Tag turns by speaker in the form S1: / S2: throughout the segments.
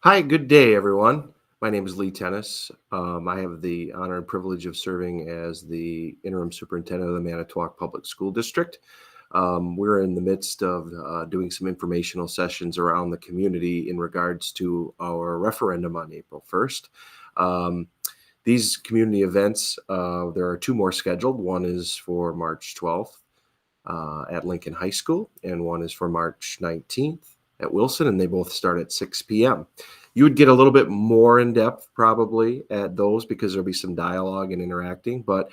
S1: Hi, good day, everyone. My name is Lee Thennes. I have the honor and privilege of serving as the Interim Superintendent of the Manitowoc Public School District. We're in the midst of doing some informational sessions around the community in regards to our referendum on April 1st. Um, these community events, there are two more scheduled. One is for March 12th at Lincoln High School, and one is for March 19th at Wilson, and they both start at 6 p.m. You would get a little bit more in depth probably at those because there'll be some dialogue and interacting. But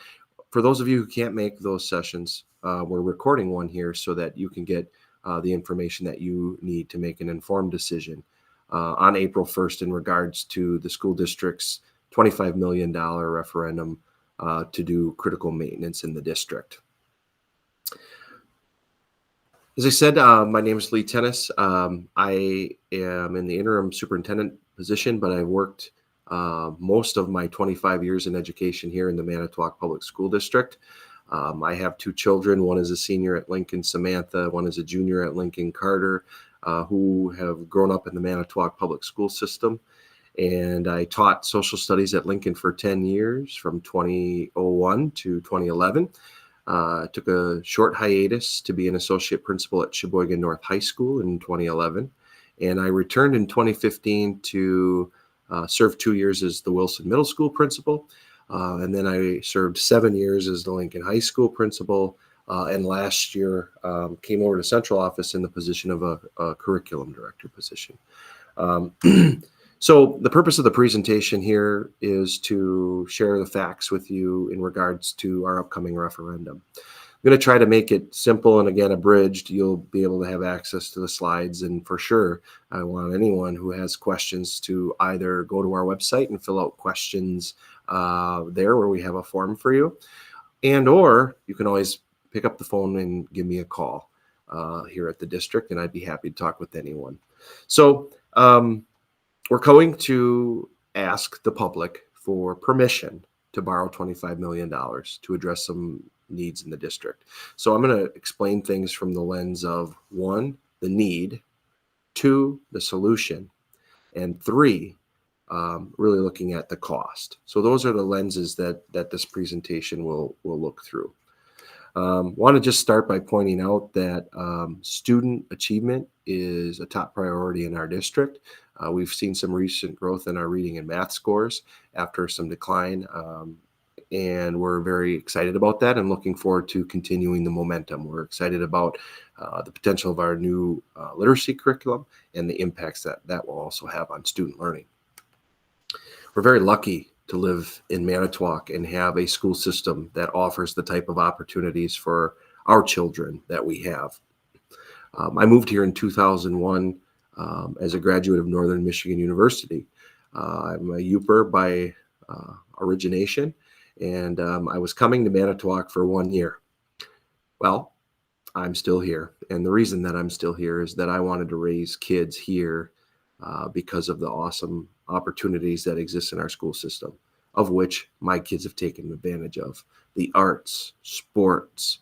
S1: for those of you who can't make those sessions, we're recording one here so that you can get the information that you need to make an informed decision on April 1st in regards to the school district's $25 million referendum to do critical maintenance in the district. As I said, my name is Lee Thennes. I am in the interim superintendent position, but I've worked most of my 25 years in education here in the Manitowoc Public School District. I have two children. One is a senior at Lincoln, Samantha. One is a junior at Lincoln, Carter, who have grown up in the Manitowoc Public School System. And I taught social studies at Lincoln for 10 years, from 2001 to 2011. Took a short hiatus to be an associate principal at Sheboygan North High School in 2011. And I returned in 2015 to serve 2 years as the Wilson Middle School principal. And then I served 7 years as the Lincoln High School principal. And last year came over to central office in the position of a curriculum director position. So the purpose of the presentation here is to share the facts with you in regards to our upcoming referendum. I'm going to try to make it simple and, again, abridged. You'll be able to have access to the slides, and for sure I want anyone who has questions to either go to our website and fill out questions there where we have a form for you, and or you can always pick up the phone and give me a call here at the district, and I'd be happy to talk with anyone. So we're going to ask the public for permission to borrow $25 million to address some needs in the district. So I'm going to explain things from the lens of 1, the need, 2, the solution, and 3, really looking at the cost. So those are the lenses that this presentation will look through. Want to just start by pointing out that student achievement is a top priority in our district. We've seen some recent growth in our reading and math scores after some decline, and we're very excited about that and looking forward to continuing the momentum. We're excited about the potential of our new literacy curriculum and the impacts that will also have on student learning. We're very lucky to live in Manitowoc and have a school system that offers the type of opportunities for our children that we have. I moved here in 2001 as a graduate of Northern Michigan University. I'm a Yooper by origination, and I was coming to Manitowoc for 1 year. Well, I'm still here, and the reason that I'm still here is that I wanted to raise kids here because of the awesome opportunities that exist in our school system, of which my kids have taken advantage of. The arts, sports,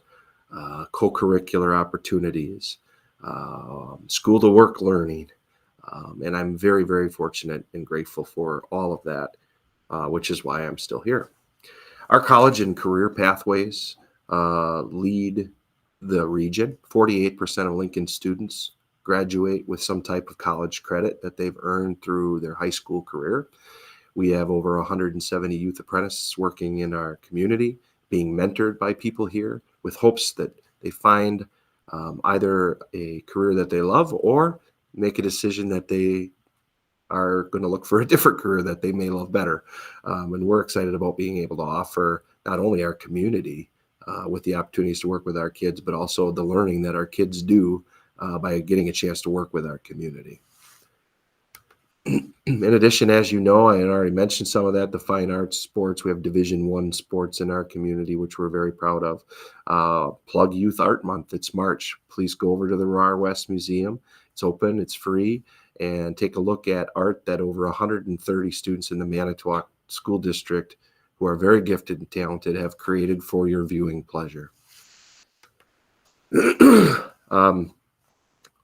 S1: co-curricular opportunities, school to work learning. And I'm very, very fortunate and grateful for all of that, which is why I'm still here. Our college and career pathways lead the region. 48% of Lincoln students graduate with some type of college credit that they've earned through their high school career. We have over 170 youth apprentices working in our community, being mentored by people here with hopes that they find either a career that they love or make a decision that they are going to look for a different career that they may love better. And we're excited about being able to offer not only our community with the opportunities to work with our kids, but also the learning that our kids do by getting a chance to work with our community. In addition, as you know, I had already mentioned some of that, the fine arts, sports. We have Division I sports in our community, which we're very proud of. Plug Youth Art Month. It's March. Please go over to the Rahr West Museum. It's open, it's free, and take a look at art that over 130 students in the Manitowoc School District who are very gifted and talented have created for your viewing pleasure.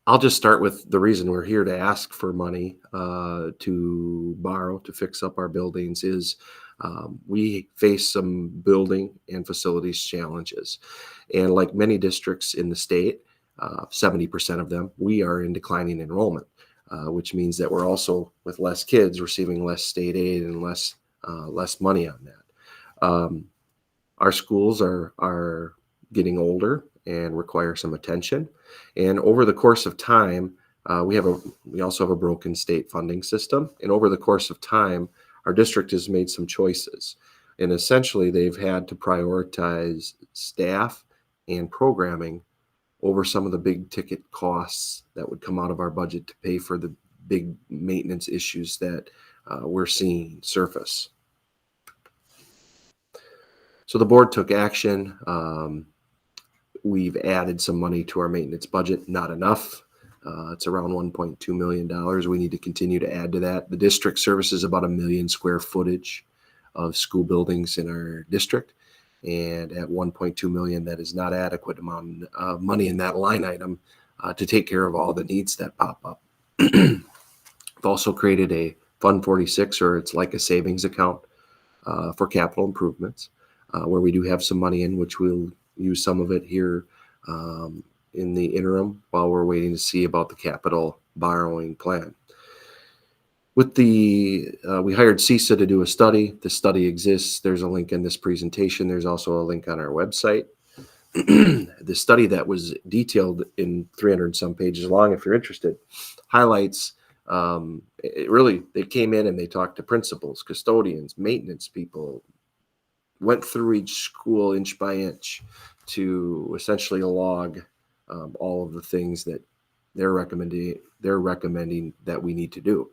S1: I'll just start with the reason we're here to ask for money to borrow to fix up our buildings is we face some building and facilities challenges. And like many districts in the state, 70% of them, we are in declining enrollment, which means that we're also, with less kids, receiving less state aid and less money on that. Our schools are getting older and require some attention. And over the course of time, we also have a broken state funding system. And over the course of time, our district has made some choices. And essentially, they've had to prioritize staff and programming over some of the big ticket costs that would come out of our budget to pay for the big maintenance issues that we're seeing surface. So the board took action. We've added some money to our maintenance budget, not enough. It's around $1.2 million. We need to continue to add to that. The district services about 1 million square footage of school buildings in our district. And at 1.2 million, that is not adequate amount of money in that line item to take care of all the needs that pop up. We've also created a Fund 46, or it's like a savings account for capital improvements, where we do have some money in, which we'll use some of it here in the interim while we're waiting to see about the capital borrowing plan. With we hired CISA to do a study. The study exists. There's a link in this presentation. There's also a link on our website. The study that was detailed in 300 some pages long, if you're interested, highlights they came in and they talked to principals, custodians, maintenance people, went through each school inch by inch to essentially log all of the things that they're recommending that we need to do.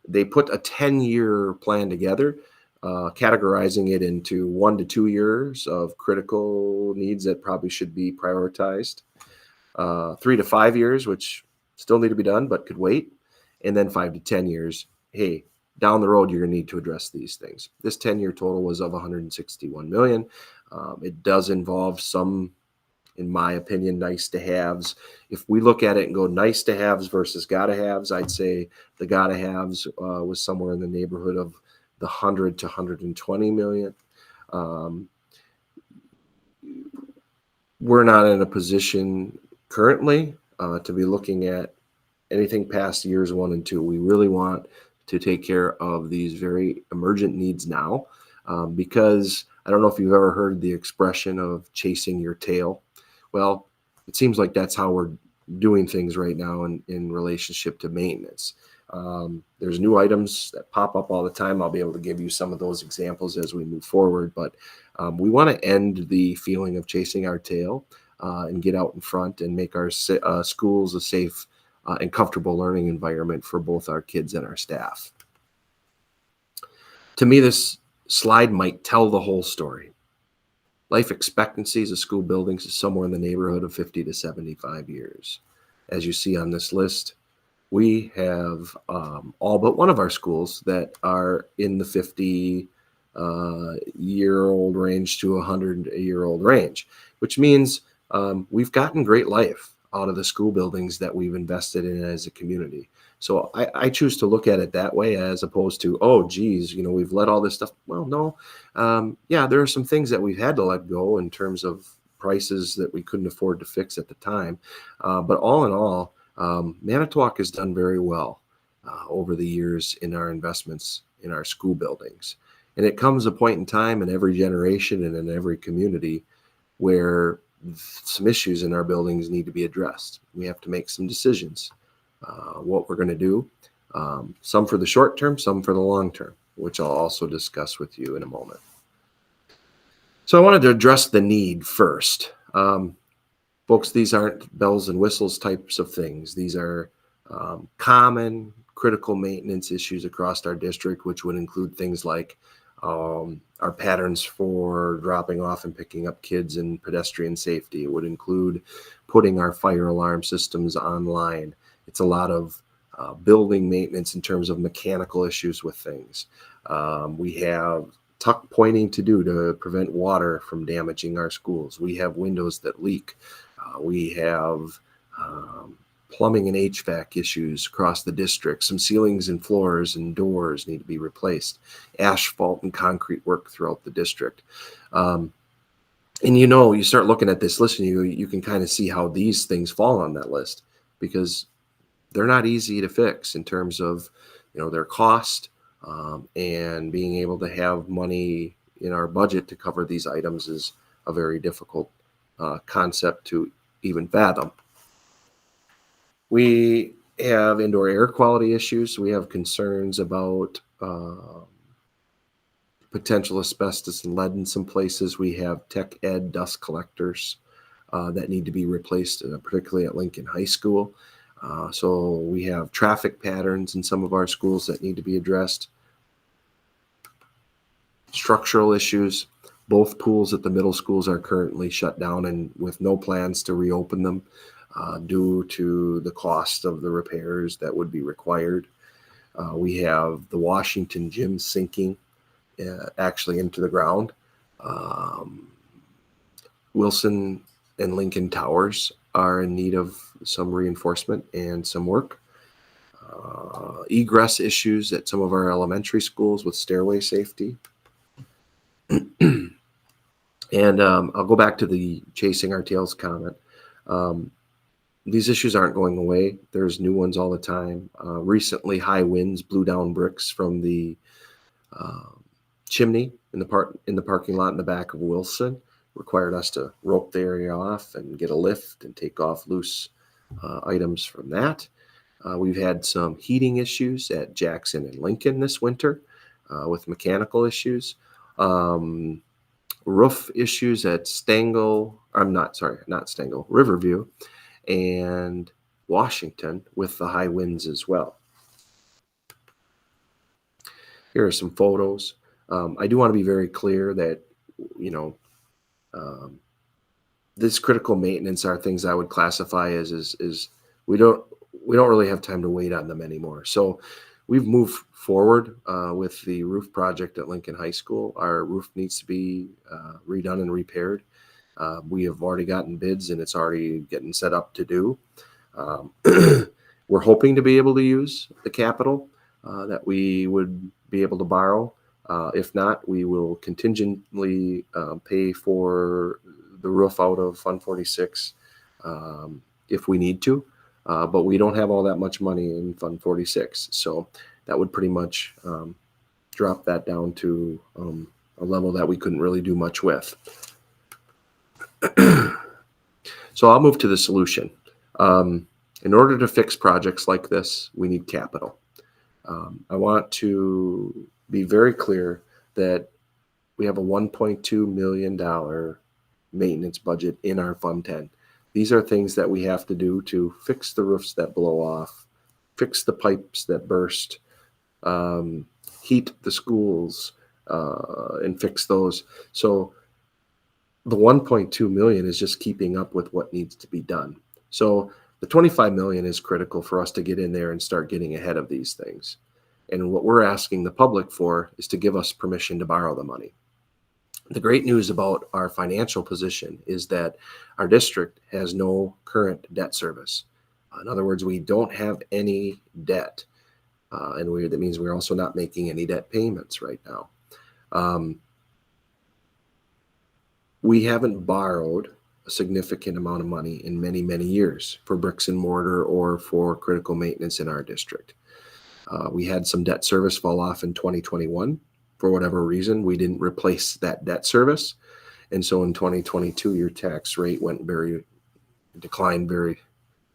S1: They put a 10-year plan together, categorizing it into 1 to 2 years of critical needs that probably should be prioritized, 3 to 5 years, which still need to be done but could wait, and then 5 to 10 years. Hey, down the road, you're going to need to address these things. This 10-year total was of $161 million. It does involve some, in my opinion, nice to haves. If we look at it and go nice to haves versus gotta haves, I'd say the gotta haves was somewhere in the neighborhood of the 100 to 120 million. We're not in a position currently to be looking at anything past years 1 and 2. We really want to take care of these very emergent needs now, because I don't know if you've ever heard the expression of chasing your tail. Well, it seems like that's how we're doing things right now in relationship to maintenance. There's new items that pop up all the time. I'll be able to give you some of those examples as we move forward, but we want to end the feeling of chasing our tail and get out in front and make our schools a safe and comfortable learning environment for both our kids and our staff. To me, this slide might tell the whole story. Life expectancies of school buildings is somewhere in the neighborhood of 50 to 75 years. As you see on this list, we have all but one of our schools that are in the 50-year-old range to 100-year-old range, which means we've gotten great life out of the school buildings that we've invested in as a community. So I choose to look at it that way, as opposed to, oh, geez, we've let all this stuff. Well, no. Yeah, there are some things that we've had to let go in terms of prices that we couldn't afford to fix at the time. But all in all, Manitowoc has done very well over the years in our investments in our school buildings. And it comes a point in time in every generation and in every community where some issues in our buildings need to be addressed. We have to make some decisions, what we're going to do, some for the short term, some for the long term, which I'll also discuss with you in a moment. So I wanted to address the need first. Folks, these aren't bells and whistles types of things. These are common critical maintenance issues across our district, which would include things like our patterns for dropping off and picking up kids and pedestrian safety. It would include putting our fire alarm systems online. It's a lot of building maintenance in terms of mechanical issues with things. We have tuck pointing to do to prevent water from damaging our schools. We have windows that leak. We have Plumbing and HVAC issues across the district. Some ceilings and floors and doors need to be replaced. Asphalt and concrete work throughout the district. And you start looking at this list and you can kind of see how these things fall on that list, because they're not easy to fix in terms of, their cost, and being able to have money in our budget to cover these items is a very difficult concept to even fathom. We have indoor air quality issues. We have concerns about potential asbestos and lead in some places. We have tech ed dust collectors that need to be replaced, particularly at Lincoln High School. So we have traffic patterns in some of our schools that need to be addressed. Structural issues. Both pools at the middle schools are currently shut down and with no plans to reopen them due to the cost of the repairs that would be required. We have the Washington gym sinking actually into the ground. Wilson and Lincoln Towers are in need of some reinforcement and some work. Egress issues at some of our elementary schools with stairway safety. And I'll go back to the chasing our tails comment. These issues aren't going away. There's new ones all the time. Recently, high winds blew down bricks from the chimney in the parking lot in the back of Wilson. Required us to rope the area off and get a lift and take off loose items from that. We've had some heating issues at Jackson and Lincoln this winter with mechanical issues. Roof issues at Riverview and Washington with the high winds as well. Here are some photos. I do want to be very clear that, this critical maintenance are things I would classify as we don't really have time to wait on them anymore. So we've moved forward with the roof project at Lincoln High School. Our roof needs to be redone and repaired. We have already gotten bids and it's already getting set up to do. We're hoping to be able to use the capital that we would be able to borrow. If not, we will contingently pay for the roof out of Fund 46 if we need to. But we don't have all that much money in Fund 46. So that would pretty much drop that down to a level that we couldn't really do much with. So I'll move to the solution. In order to fix projects like this, we need capital. I want to be very clear that we have a $1.2 million maintenance budget in our Fund 10. These are things that we have to do to fix the roofs that blow off, fix the pipes that burst, heat the schools, and fix those. So the 1.2 million is just keeping up with what needs to be done. So the 25 million is critical for us to get in there and start getting ahead of these things. And what we're asking the public for is to give us permission to borrow the money. The great news about our financial position is that our district has no current debt service. In other words, we don't have any debt. And that means we're also not making any debt payments right now. We haven't borrowed a significant amount of money in many, many years for bricks and mortar or for critical maintenance in our district. We had some debt service fall off in 2021. For whatever reason, we didn't replace that debt service. And so in 2022, your tax rate declined very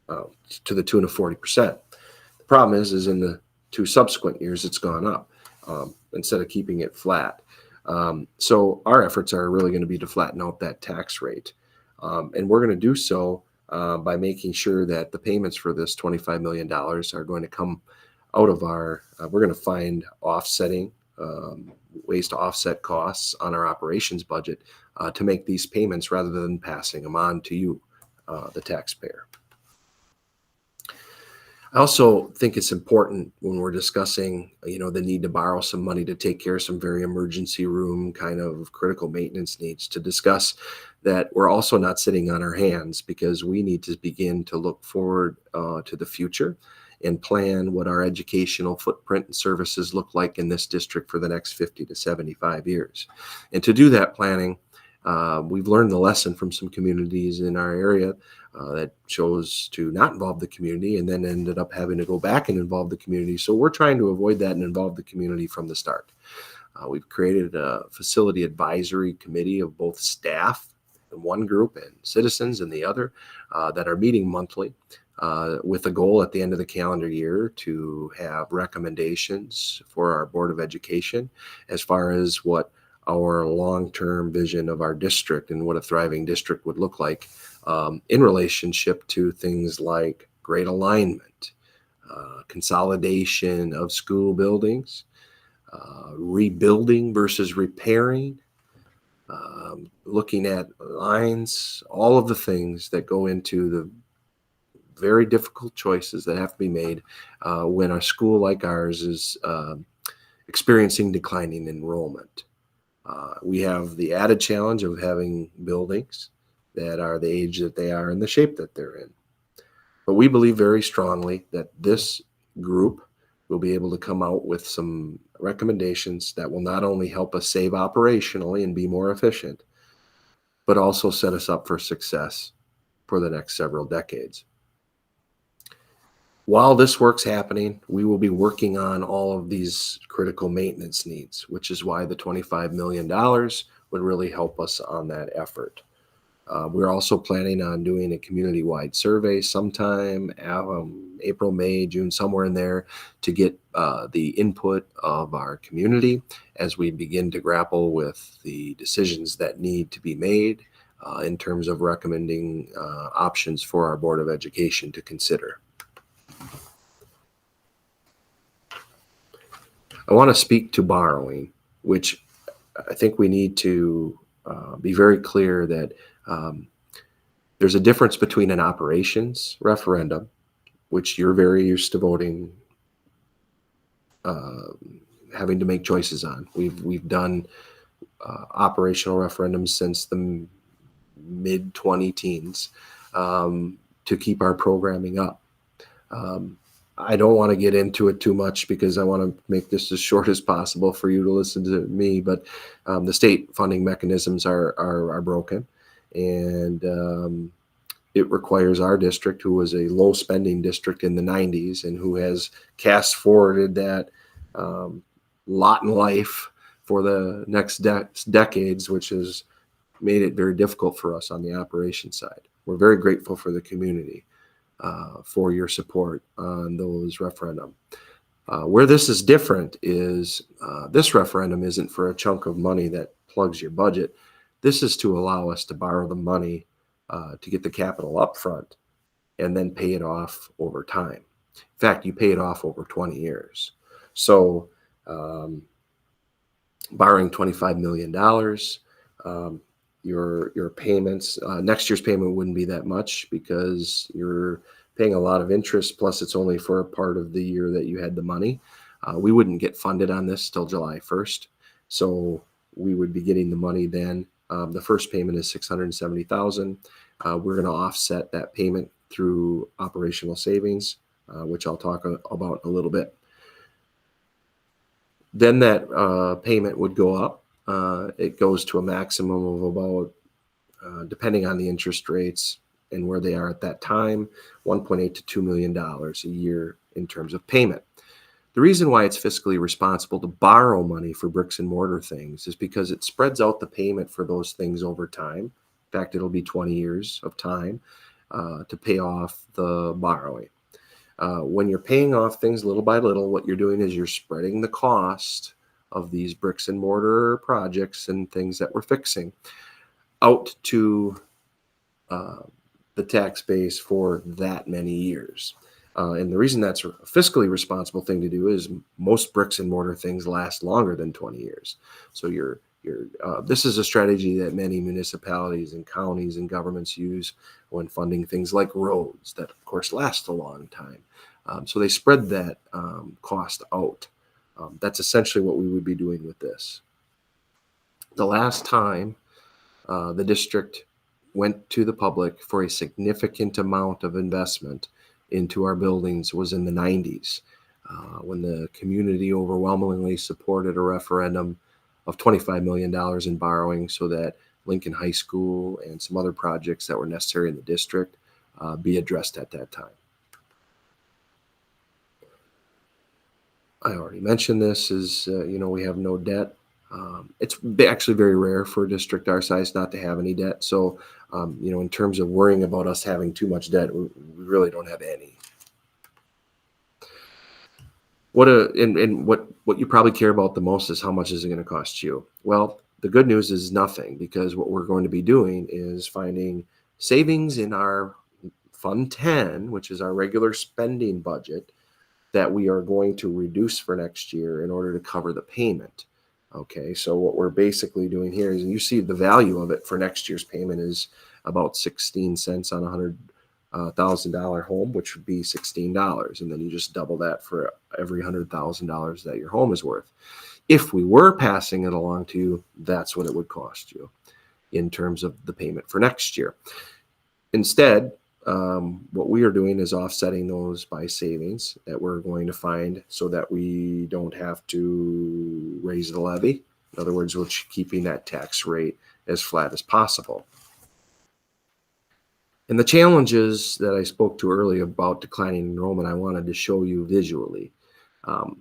S1: to the tune of 40%. The problem is in the 2 subsequent years, it's gone up instead of keeping it flat. So our efforts are really going to be to flatten out that tax rate. And we're going to do so by making sure that the payments for this $25 million are going to come out of we're going to find offsetting ways to offset costs on our operations budget to make these payments rather than passing them on to you, the taxpayer. I also think it's important when we're discussing, the need to borrow some money to take care of some very emergency room kind of critical maintenance needs, to discuss that we're also not sitting on our hands, because we need to begin to look forward to the future and plan what our educational footprint and services look like in this district for the next 50 to 75 years. And to do that planning, we've learned the lesson from some communities in our area that chose to not involve the community and then ended up having to go back and involve the community. So we're trying to avoid that and involve the community from the start. We've created a facility advisory committee of both staff in one group and citizens in the other, that are meeting monthly, with a goal at the end of the calendar year to have recommendations for our Board of Education as far as what our long-term vision of our district and what a thriving district would look like, in relationship to things like grade alignment, consolidation of school buildings, rebuilding versus repairing, looking at lines, all of the things that go into the very difficult choices that have to be made when a school like ours is experiencing declining enrollment. We have the added challenge of having buildings that are the age that they are and the shape that they're in. But we believe very strongly that this group will be able to come out with some recommendations that will not only help us save operationally and be more efficient, but also set us up for success for the next several decades. While this work's happening, we will be working on all of these critical maintenance needs, which is why the $25 million would really help us on that effort. We're also planning on doing a community-wide survey sometime, April, May, June, somewhere in there, to get the input of our community as we begin to grapple with the decisions that need to be made in terms of recommending options for our Board of Education to consider. I want to speak to borrowing, which I think we need to be very clear that there's a difference between an operations referendum, which you're very used to voting, having to make choices on. We've done operational referendums since the mid-2010s to keep our programming up. I don't want to get into it too much because I want to make this as short as possible for you to listen to me, but the state funding mechanisms are broken, and it requires our district, who was a low spending district in the 90s and who has cast forwarded that lot in life for the next decades, which has made it very difficult for us on the operations side. We're very grateful for the community for your support on those referendum. Where this is different is this referendum isn't for a chunk of money that plugs your budget. This is to allow us to borrow the money to get the capital up front and then pay it off over time. In fact, you pay it off over 20 years. So borrowing $25 million, your payments, next year's payment wouldn't be that much because you're paying a lot of interest, plus it's only for a part of the year that you had the money. We wouldn't get funded on this till July 1st. So we would be getting the money then. The first payment is $670,000. We're going to offset that payment through operational savings, which I'll talk about in a little bit. Then that payment would go up. It goes to a maximum of about, depending on the interest rates and where they are at that time, $1.8 to $2 million a year in terms of payment. The reason why it's fiscally responsible to borrow money for bricks and mortar things is because it spreads out the payment for those things over time. In fact, it'll be 20 years of time to pay off the borrowing. When you're paying off things little by little, what you're doing is you're spreading the cost of these bricks and mortar projects and things that we're fixing out to the tax base for that many years. And the reason that's a fiscally responsible thing to do is most bricks and mortar things last longer than 20 years. So you're This is a strategy that many municipalities and counties and governments use when funding things like roads that, of course, last a long time. So they spread that cost out. That's essentially what we would be doing with this. The last time the district went to the public for a significant amount of investment into our buildings was in the 90s, when the community overwhelmingly supported a referendum of $25 million in borrowing so that Lincoln High School and some other projects that were necessary in the district be addressed at that time. I already mentioned this is, we have no debt. It's actually very rare for a district our size not to have any debt. So, in terms of worrying about us having too much debt, we really don't have any. What you probably care about the most is how much is it going to cost you? Well, the good news is nothing, because what we're going to be doing is finding savings in our Fund 10, which is our regular spending budget, that we are going to reduce for next year in order to cover the payment. Okay, so what we're basically doing here is, and you see the value of it for next year's payment is about 16 cents on $100,000 home, which would be $16, and then you just double that for every $100,000 that your home is worth. If we were passing it along to you, that's what it would cost you in terms of the payment for next year. Instead, what we are doing is offsetting those by savings that we're going to find so that we don't have to raise the levy. In other words, we're keeping that tax rate as flat as possible. And the challenges that I spoke to earlier about declining enrollment, I wanted to show you visually.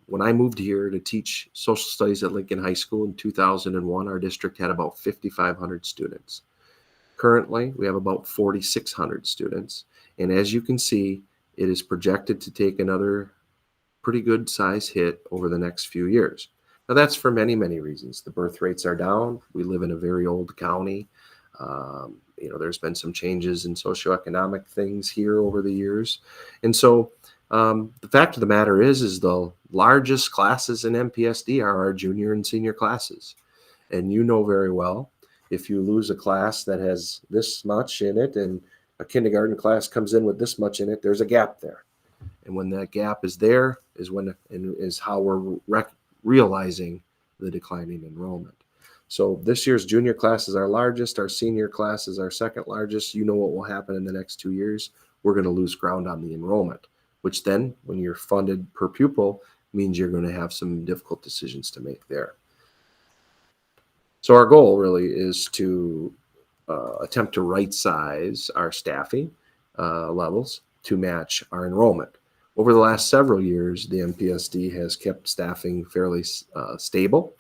S1: When I moved here to teach social studies at Lincoln High School in 2001, our district had about 5,500 students. Currently, we have about 4,600 students. And as you can see, it is projected to take another pretty good size hit over the next few years. Now, that's for many, many reasons. The birth rates are down. We live in a very old county. There's been some changes in socioeconomic things here over the years. And so the fact of the matter is the largest classes in MPSD are our junior and senior classes. And you know very well, if you lose a class that has this much in it and a kindergarten class comes in with this much in it, there's a gap there. And when that gap is there is how we're realizing the declining enrollment. So this year's junior class is our largest, our senior class is our second largest. You know what will happen in the next 2 years. We're going to lose ground on the enrollment, which then when you're funded per pupil means you're going to have some difficult decisions to make there. So our goal really is to attempt to right size our staffing levels to match our enrollment. Over the last several years, the MPSD has kept staffing fairly stable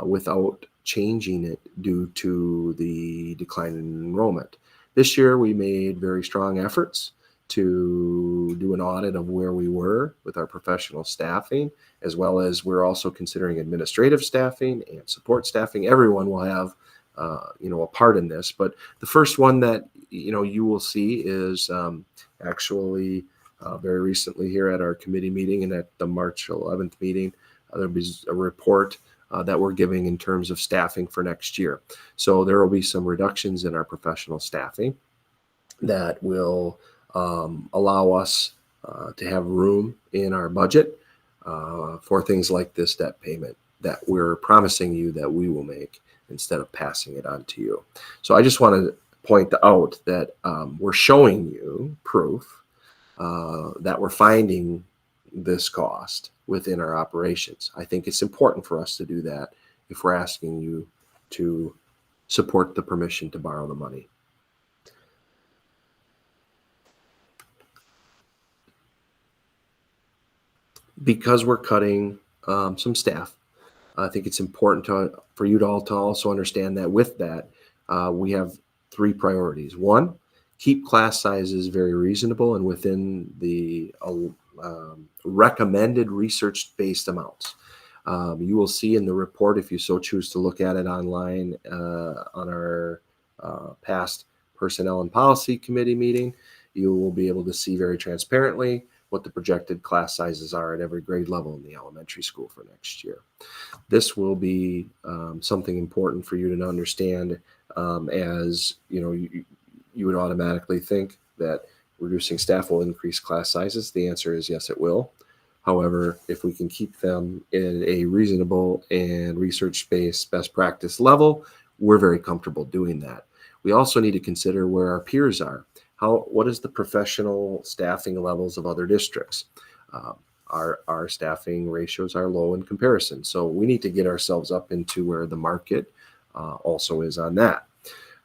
S1: without changing it due to the decline in enrollment. This year, we made very strong efforts to do an audit of where we were with our professional staffing, as well as we're also considering administrative staffing and support staffing. Everyone will have a part in this, but the first one that you will see is actually very recently here at our committee meeting and at the March 11th meeting, there'll be a report that we're giving in terms of staffing for next year. So there will be some reductions in our professional staffing that will allow us to have room in our budget for things like this debt payment that we're promising you that we will make instead of passing it on to you. So I just want to point out that we're showing you proof that we're finding this cost within our operations. I think it's important for us to do that if we're asking you to support the permission to borrow the money. Because we're cutting some staff, I think it's important for you to also understand that with that, we have 3 priorities. 1, keep class sizes very reasonable and within the recommended research-based amounts. You will see in the report, if you so choose to look at it online on our past Personnel and Policy Committee meeting, you will be able to see very transparently what the projected class sizes are at every grade level in the elementary school for next year. This will be something important for you to understand, as you would automatically think that reducing staff will increase class sizes. The answer is yes, it will. However, if we can keep them in a reasonable and research-based best practice level, we're very comfortable doing that. We also need to consider where our peers are. What is the professional staffing levels of other districts? Our staffing ratios are low in comparison, so we need to get ourselves up into where the market also is on that.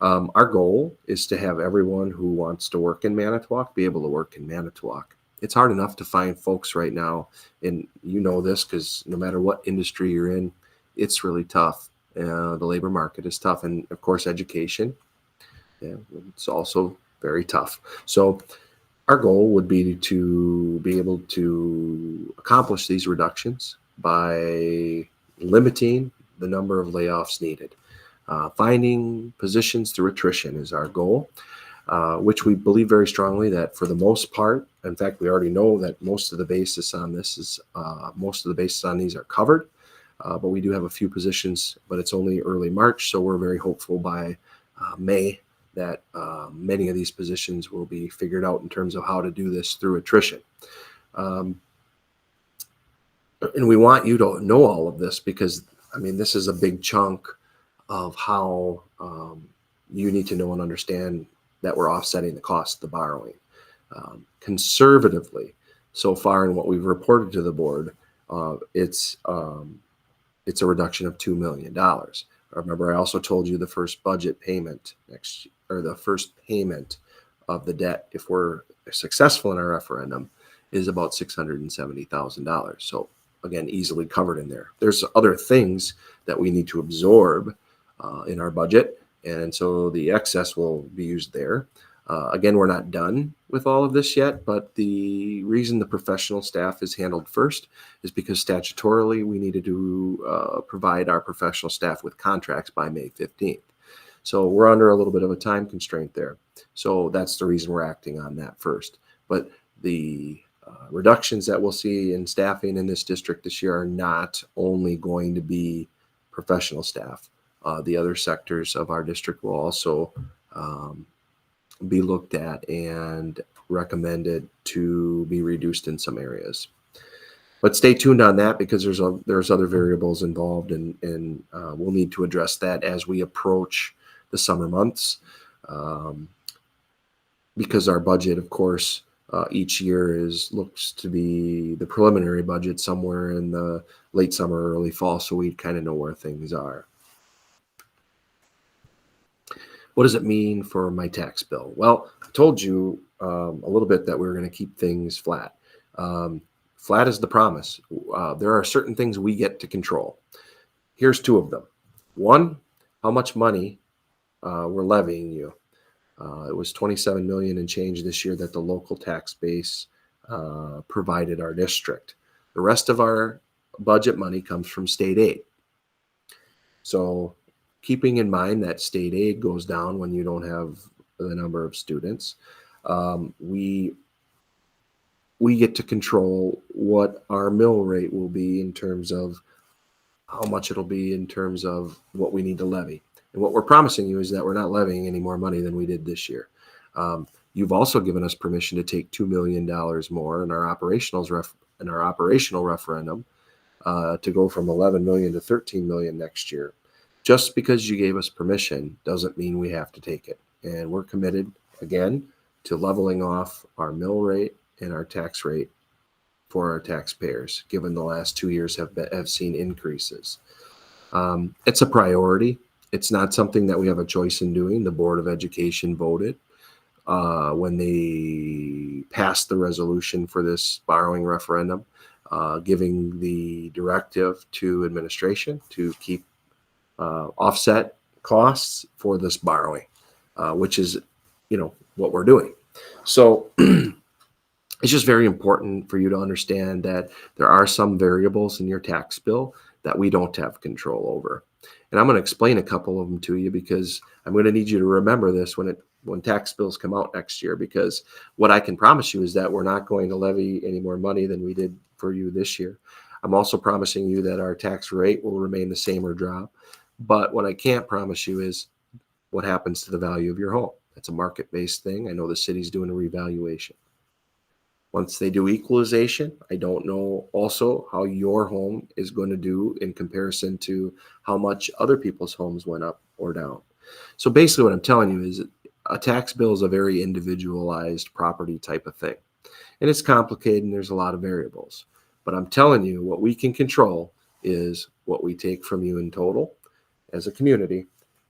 S1: Our goal is to have everyone who wants to work in Manitowoc be able to work in Manitowoc. It's hard enough to find folks right now, and you know this because no matter what industry you're in, it's really tough. The labor market is tough, and of course, education, it's also very tough. So our goal would be to be able to accomplish these reductions by limiting the number of layoffs needed. Finding positions through attrition is our goal, which we believe very strongly that for the most part, in fact, we already know that most of the basis on these are covered, but we do have a few positions, but it's only early March, so we're very hopeful by May that many of these positions will be figured out in terms of how to do this through attrition. And we want you to know all of this because, this is a big chunk of how you need to know and understand that we're offsetting the cost of the borrowing. Conservatively, so far in what we've reported to the board, it's a reduction of $2 million. Remember, I also told you the first budget payment the first payment of the debt, if we're successful in our referendum, is about $670,000. So again, easily covered in there. There's other things that we need to absorb in our budget, and so the excess will be used there. Again, we're not done with all of this yet, but the reason the professional staff is handled first is because statutorily we needed to provide our professional staff with contracts by May 15th. So we're under a little bit of a time constraint there. So that's the reason we're acting on that first. But the reductions that we'll see in staffing in this district this year are not only going to be professional staff. The other sectors of our district will also be looked at and recommended to be reduced in some areas. But stay tuned on that because there's other variables involved, and we'll need to address that as we approach the summer months. Because our budget, of course, each year looks to be the preliminary budget somewhere in the late summer, early fall, so we kind of know where things are. What does it mean for my tax bill? Well, I told you a little bit that we were going to keep things flat. Flat is the promise. There are certain things we get to control. Here's two of them. One, how much money we're levying you. It was $27 million and change this year that the local tax base provided our district. The rest of our budget money comes from state aid. So keeping in mind that state aid goes down when you don't have the number of students, we get to control what our mill rate will be in terms of how much it'll be in terms of what we need to levy. And what we're promising you is that we're not levying any more money than we did this year. You've also given us permission to take $2 million more in our operational referendum to go from 11 million to 13 million next year. Just because you gave us permission doesn't mean we have to take it. And we're committed, again, to leveling off our mill rate and our tax rate for our taxpayers, given the last 2 years have seen increases. It's a priority. It's not something that we have a choice in doing. The Board of Education voted when they passed the resolution for this borrowing referendum, giving the directive to administration to keep offset costs for this borrowing, which is, what we're doing. So it's just very important for you to understand that there are some variables in your tax bill that we don't have control over. And I'm going to explain a couple of them to you because I'm going to need you to remember this when it when tax bills come out next year, because what I can promise you is that we're not going to levy any more money than we did for you this year. I'm also promising you that our tax rate will remain the same or drop. But what I can't promise you is what happens to the value of your home. That's a market-based thing. I know the city's doing a revaluation. Once they do equalization, I don't know also how your home is going to do in comparison to how much other people's homes went up or down. So basically what I'm telling you is a tax bill is a very individualized property type of thing. And it's complicated and there's a lot of variables. But I'm telling you, what we can control is what we take from you in total as a community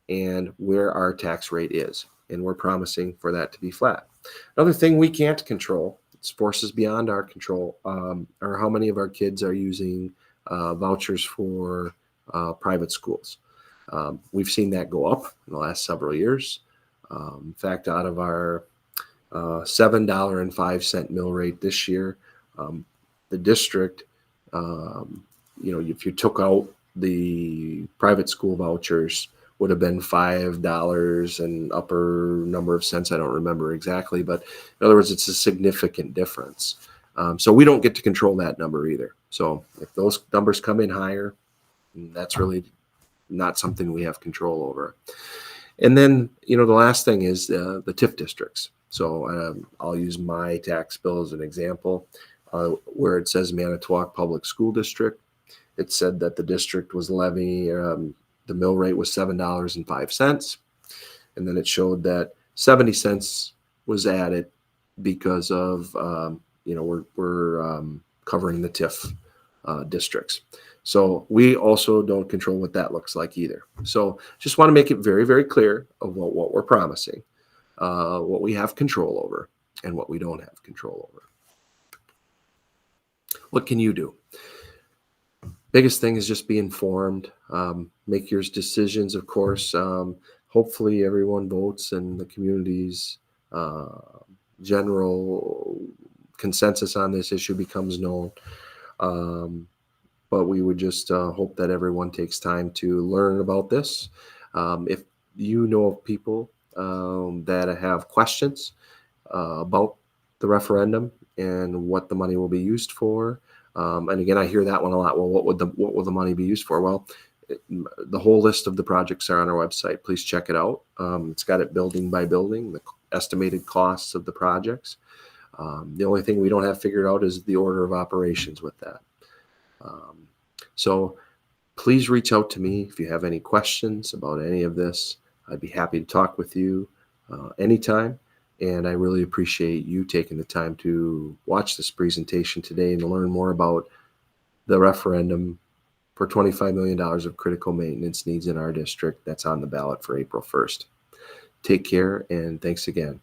S1: and where our tax rate is. And we're promising for that to be flat. Another thing we can't control, it's forces beyond our control, are how many of our kids are using vouchers for private schools. We've seen that go up in the last several years. In fact, out of our $7.05 mill rate this year, the district, if you took out the private school vouchers, would have been $5 and upper number of cents. I don't remember exactly, but in other words, it's a significant difference. So we don't get to control that number either. So if those numbers come in higher, that's really not something we have control over. And then, the last thing is the TIF districts. So I'll use my tax bill as an example, where it says Manitowoc Public School District. It said that the district was levying, the mill rate was $7.05. And then it showed that 70 cents was added because of, we're covering the TIF districts. So we also don't control what that looks like either. So just want to make it very, very clear of what we're promising, what we have control over, and what we don't have control over. What can you do? Biggest thing is just be informed, make your decisions, of course. Hopefully everyone votes and the community's general consensus on this issue becomes known. But we would just hope that everyone takes time to learn about this. If you know of people that have questions about the referendum and what the money will be used for, and again, I hear that one a lot. Well, what will the money be used for? Well, the whole list of the projects are on our website. Please check it out. It's got it building by building, the estimated costs of the projects. The only thing we don't have figured out is the order of operations with that. So please reach out to me if you have any questions about any of this. I'd be happy to talk with you anytime. And I really appreciate you taking the time to watch this presentation today and to learn more about the referendum for $25 million of critical maintenance needs in our district that's on the ballot for April 1st. Take care and thanks again.